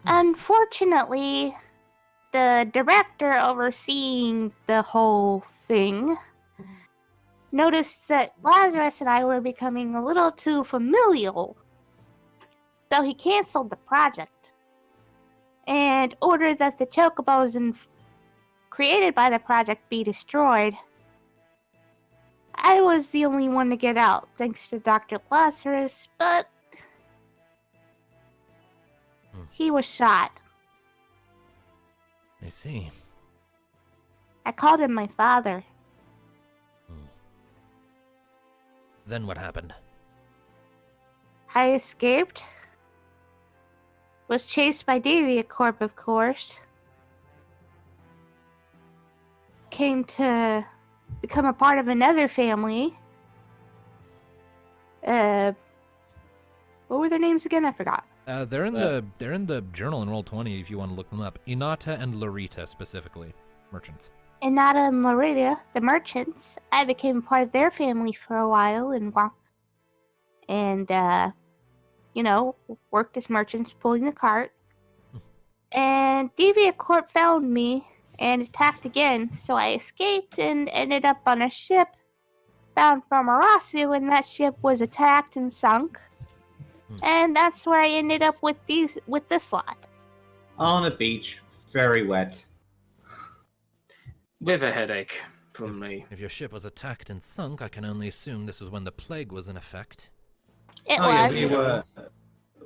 Unfortunately, the director overseeing the whole thing noticed that Lazarus and I were becoming a little too familial, so he canceled the project and ordered that the chocobos created by the project be destroyed. I was the only one to get out, thanks to Dr. Lazarus, but he was shot. I see. I called him my father. Then what happened? I escaped. Was chased by Devia Corp, of course. Came to become a part of another family. What were their names again? I forgot. They're in the journal in Roll20 if you want to look them up. Inata and Larita specifically, merchants. Inata and Loretta, the merchants. I became part of their family for a while and worked as merchants pulling the cart. And Devia Corp found me and attacked again, so I escaped and ended up on a ship bound for Marasu, and that ship was attacked and sunk. And that's where I ended up with this lot. On a beach, very wet. With a headache from me. If your ship was attacked and sunk, I can only assume this was when the plague was in effect. It Yeah, was.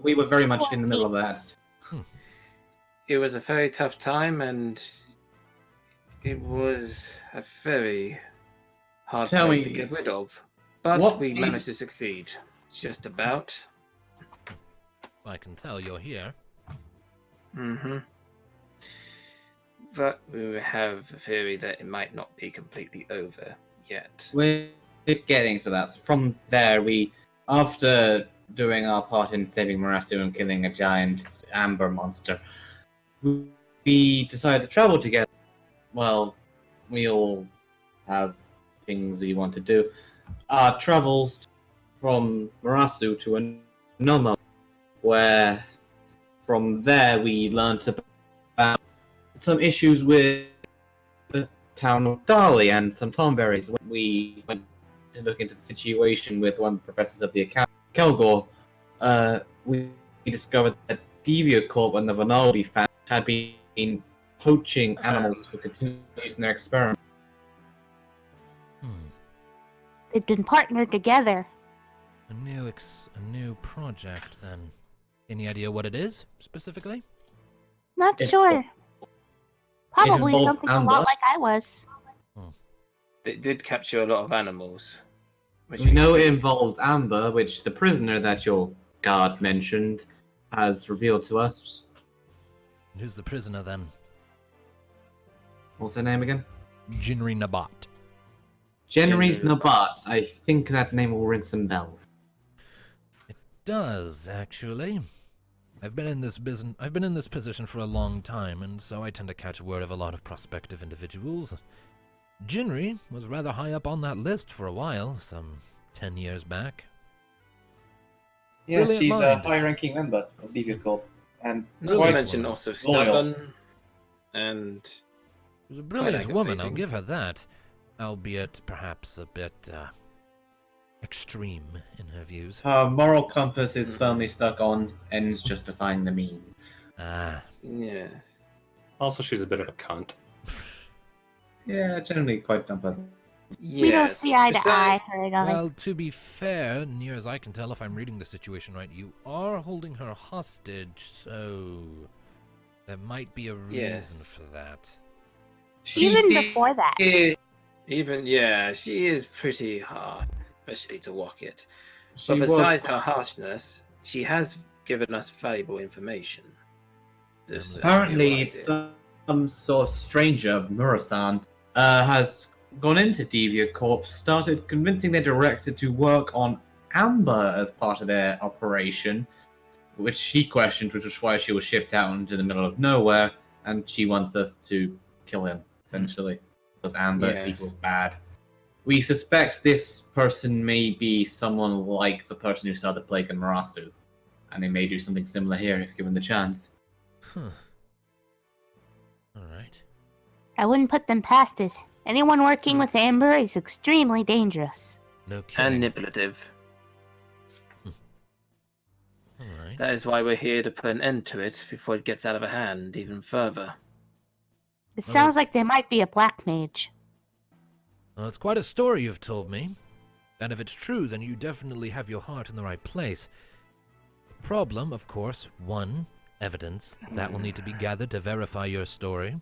we were very much in the middle of that. It was a very tough time, and it was a very hard Tell plague me, to get rid of. But what we is- managed to succeed. Just about. I can tell you're here. But we have a theory that it might not be completely over yet. We're getting to that. So from there, after doing our part in saving Marasu and killing a giant amber monster, we decided to travel together. Well, we all have things we want to do. Our travels from Marasu to Anoma, where from there we learned about some issues with the town of Dali and some tomberries. When we went to look into the situation with one of the professors of the account, Kelgor, we discovered that Deviacorp and the Vanaldi family had been poaching animals for continued use in their experiments. They've been partnered together. A new project, then. Any idea what it is, specifically? Not It- sure. Probably involves something a amber. lot like I was. It did capture a lot of animals. Which We know it involves Amber, which the prisoner that your guard mentioned has revealed to us. Who's the prisoner, then? What's her name again? Jinri Nabat. Jenry Jenry Nabat. I think that name will ring some bells. It does, actually. I've been in this position for a long time, and so I tend to catch word of a lot of prospective individuals. Jinri was rather high up on that list for a while, some 10 years back. Yeah, Brilliant she's a mind. high-ranking member of Deviacorp, and Not to quite mention also loyal. stubborn and She was a brilliant Quite woman, I'll aggravating. give her that. Albeit perhaps a bit, extreme in her views. Her moral compass is firmly stuck on ends justifying the means. Ah, yeah. Also, she's a bit of a cunt. Yeah, generally quite dumb. We don't Yes. see eye to Besides- eye, her and I. well, to be fair, near as I can tell if I'm reading the situation right, you are holding her hostage, so there might be a reason Yes. for that. Even before that. Even she is pretty hard, especially to walk it. She But was- besides her harshness, she has given us valuable information. This is apparently, your idea. some sort of stranger, Murasan, has gone into Deviacorp, started convincing their director to work on Amber as part of their operation, which she questioned, which was why she was shipped out into the middle of nowhere, and she wants us to kill him, essentially, because Amber Yes. equals bad. We suspect this person may be someone like the person who started the plague in Marasu, and they may do something similar here if given the chance. Huh. Alright. I wouldn't put them past it. Anyone working with Amber is extremely dangerous. No kidding. And manipulative. Alright. That is why we're here to put an end to it before it gets out of hand even further. It Well, sounds like they might be a black mage. Well, it's quite a story you've told me. And if it's true, then you definitely have your heart in the right place. The problem, of course, one, evidence. That will need to be gathered to verify your story.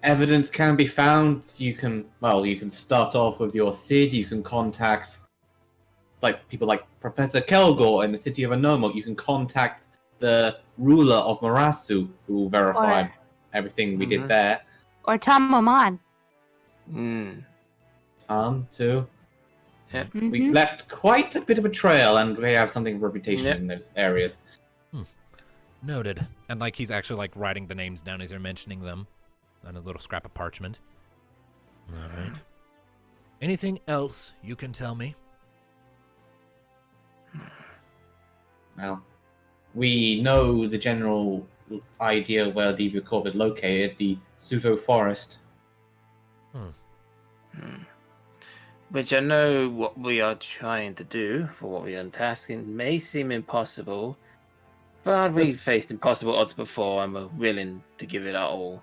Evidence can be found. You can start off with your Sid. You can contact people like Professor Kelgor in the city of Anomo. You can contact the ruler of Marasu, who will verify Or- everything we did Mhm. there. Or Tom Momon. Too. Yep. We Mhm. left quite a bit of a trail, and we have something of reputation Yep. in those areas. Noted. And he's actually writing the names down as you're mentioning them on a little scrap of parchment. Alright. Anything else you can tell me? Well, we know the general idea where Deviacorp is located, the Suto Forest. Which I know what we are trying to do for what we are tasking may seem impossible, but we faced impossible odds before and we're willing to give it our all.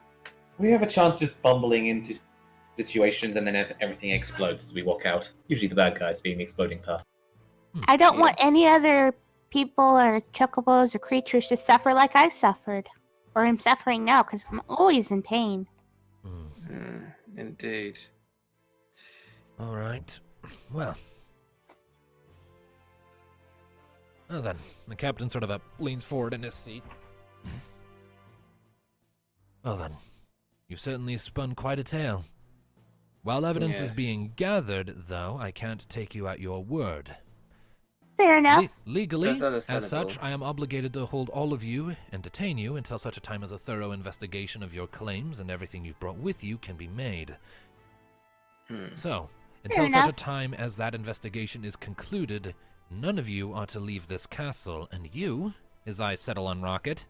We have a chance just bumbling into situations and then everything explodes as we walk out. Usually the bad guys being the exploding part. I don't Yeah. want any other people or chocobos or creatures to suffer like I suffered. Or am suffering now, because I'm always in pain. Indeed. Alright. Well then, the captain sort of leans forward in his seat. Well then, you've certainly spun quite a tale. While evidence is Yes. being gathered, though, I can't take you at your word. Fair enough. Legally, That's as understandable. such, I am obligated to hold all of you and detain you until such a time as a thorough investigation of your claims and everything you've brought with you can be made. So, until such a enough. time as that investigation is concluded, none of you are to leave this castle, and you, as I settle on Rocket,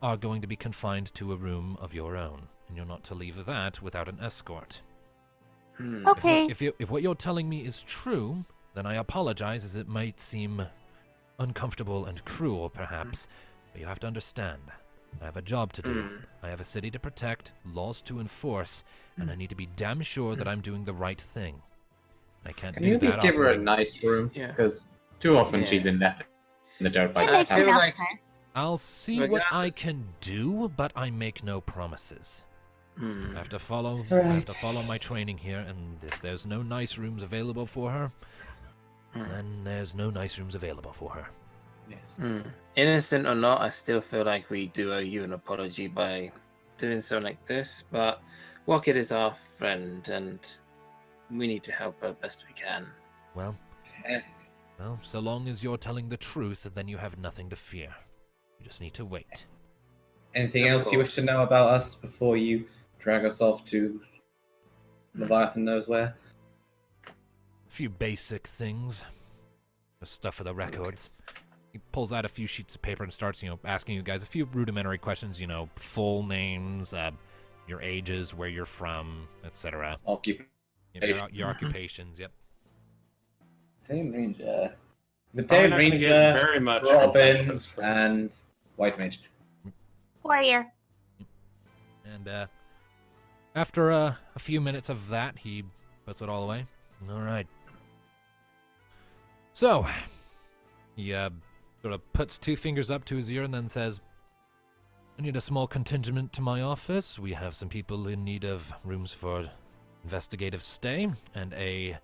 are going to be confined to a room of your own, and you're not to leave that without an escort. Okay. If what you're telling me is true, then I apologize, as it might seem uncomfortable and cruel, perhaps, but you have to understand. I have a job to do. I have a city to protect, laws to enforce, and I need to be damn sure that I'm doing the right thing. I can't Can do you that. please give her a operating- nice room? Yeah. Because too often Yeah. she's been left in the dirt by That I makes feel enough like- sense. I'll see But what yeah. I can do, but I make no promises. Hmm. I have to follow. I Right. have to follow my training here, and if there's no nice rooms available for her, then there's no nice rooms available for her. Yes. Innocent or not, I still feel like we do owe you an apology by doing something like this. But Rocket is our friend, and we need to help her best we can. Well, Eh. well, so long as you're telling the truth, then you have nothing to fear. You just need to wait. Anything Of else you wish to course. know about us before you drag us off to Leviathan knows where? A few basic things. The stuff for the records. He pulls out a few sheets of paper and starts, asking you guys a few rudimentary questions, full names, your ages, where you're from, etc. Occupation Your occupations, yep. Ranger. Probably Battalion not gonna get Ranger, very much from Robin, Thanatos, though. and White Mage. Warrior. And after a few minutes of that, he puts it all away. All right. So, he sort of puts two fingers up to his ear and then says, I need a small contingent to my office. We have some people in need of rooms for investigative stay, and a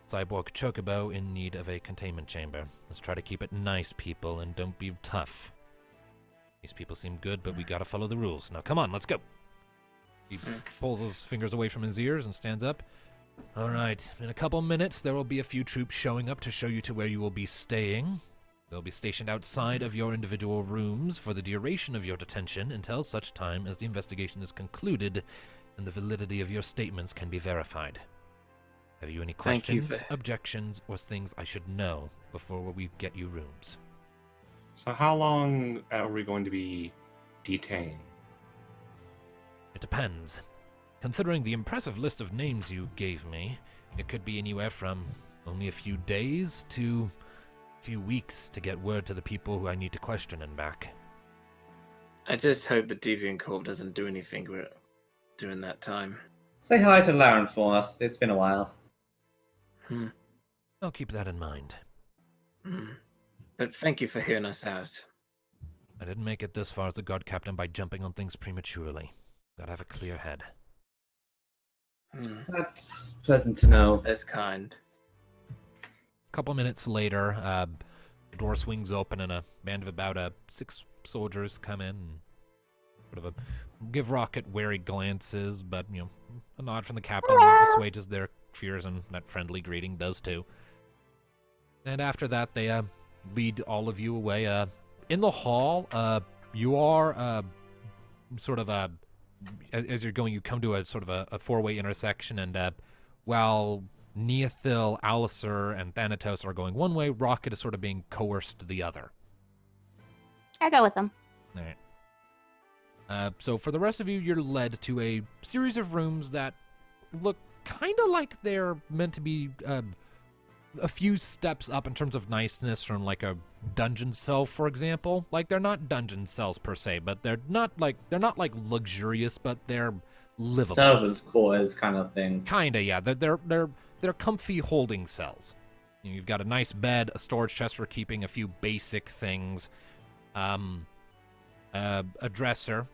cyborg chocobo in need of a containment chamber. Let's try to keep it nice, people, and don't be tough. These people seem good, but we gotta follow the rules. Now, come on, let's go. He pulls his fingers away from his ears and stands up. All right, in a couple minutes, there will be a few troops showing up to show you to where you will be staying. They'll be stationed outside of your individual rooms for the duration of your detention until such time as the investigation is concluded and the validity of your statements can be verified. Have you any Thank you questions, for- objections, or things I should know before we get you rooms? So how long are we going to be detained? It depends. Considering the impressive list of names you gave me, it could be anywhere from only a few days to a few weeks to get word to the people who I need to question and back. I just hope the Deviant Corp doesn't do anything during that time. Say hi to Laren for us. It's been a while. I'll keep that in mind. But thank you for hearing us out. I didn't make it this far as the guard captain by jumping on things prematurely. Gotta have a clear head. That's pleasant to know. That's kind. A couple minutes later, the door swings open and a band of about 6 soldiers come in and sort of give Rocket wary glances, but, a nod from the captain assuages their fears, and that friendly greeting does too. And after that, they lead all of you away. In the hall, you are sort of as you're going, you come to a sort of a four-way intersection, and while Neothil, Alistair, and Thanatos are going one way, Rocket is sort of being coerced the other. I go with them. All right. So for the rest of you, you're led to a series of rooms that look kind of like they're meant to be a few steps up in terms of niceness from like a dungeon cell, for example. Like, they're not dungeon cells per se, but they're not like luxurious, but they're livable. Servants' quarters kind of things. Kinda, yeah. They're comfy holding cells. You've got a nice bed, a storage chest for keeping a few basic things, a dresser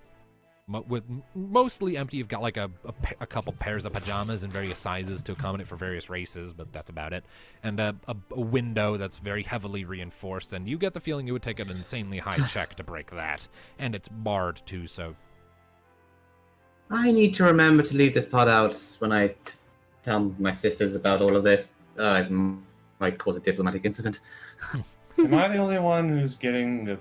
with mostly empty. You've got like a couple pairs of pajamas in various sizes to accommodate for various races, but that's about it. And a window that's very heavily reinforced, and you get the feeling it would take an insanely high check to break that. And it's barred too, so... I need to remember to leave this part out when I tell my sisters about all of this. It might cause a diplomatic incident. Am I the only one who's getting the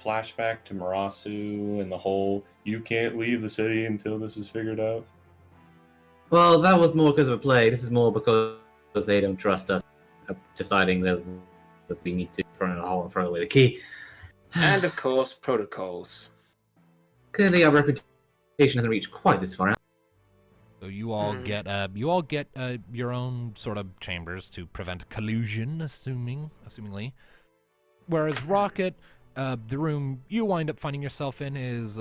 flashback to Marasu and the whole "you can't leave the city until this is figured out"? Well, that was more because of a play. This is more because they don't trust us, deciding that we need to throw in a hole and throw away the key. And of course, protocols. Clearly, our reputation hasn't reached quite this far out. So you all get your own sort of chambers to prevent collusion, assumingly. whereas Rocket, the room you wind up finding yourself in is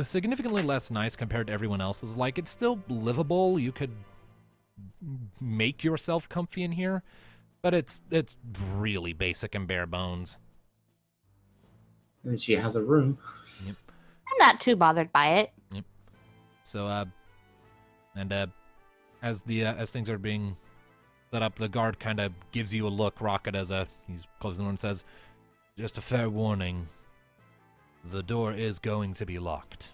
significantly less nice compared to everyone else's. Like, it's still livable. You could make yourself comfy in here, but it's really basic and bare bones. And she has a room. I'm not too bothered by it. So, as things are being set up, the guard kind of gives you a look, Rocket, as he's closing the door and says, "Just a fair warning. The door is going to be locked."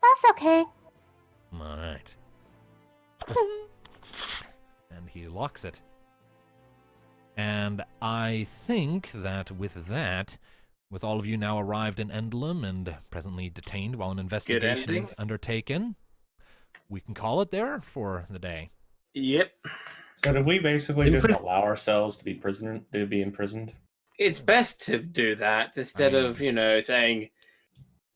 That's okay. All right. And he locks it. And I think that with all of you now arrived in Endlum and presently detained while an investigation is undertaken, we can call it there for the day. Yep. So did we basically just allow ourselves to be imprisoned? It's best to do that instead of, saying,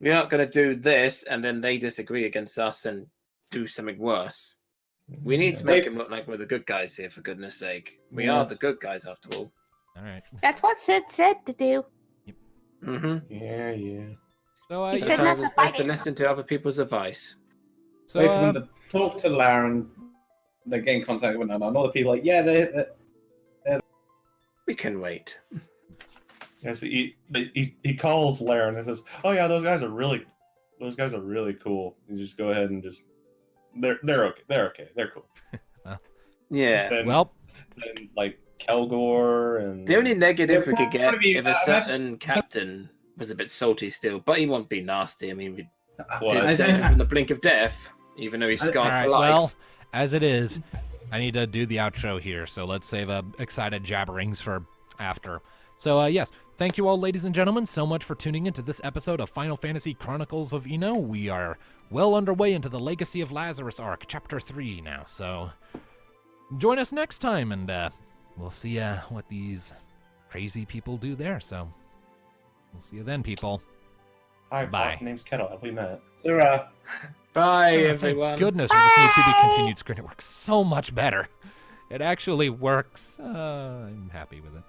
we're not going to do this, and then they disagree against us and do something worse. We need to make them look like we're the good guys here, for goodness sake. We are the good guys, after all. All right. That's what Sid said to do. Mm-hmm. Yeah. So, He said Sometimes not it's to best fight to it. listen to other people's advice. So, Wait for them to talk to Laren. They get in contact with them, and all the people like, yeah, We can wait. Yes, he calls Laren and says, "Oh yeah, those guys are really cool. You just go ahead and just they're okay. They're cool." Yeah. Then, well, then like Kelgor and The only negative we could get Probably if a certain captain was a bit salty still, but he won't be nasty. I mean, we Well, did save him from the blink of death, even though he's all scarred right, for life. well, as it is, I need to do the outro here, so let's save excited jabberings for after. So, yes, thank you all, ladies and gentlemen, so much for tuning into this episode of Final Fantasy Chronicles of Eno. We are well underway into the Legacy of Lazarus arc, Chapter 3 now, so join us next time, and we'll see what these crazy people do there, so we'll see you then, people. Hi, Bye. my name's Kettle. Have we met? Sarah. Bye, Oh, everyone. Thank goodness for this new to be continued screen. It works so much better. It actually works. I'm happy with it.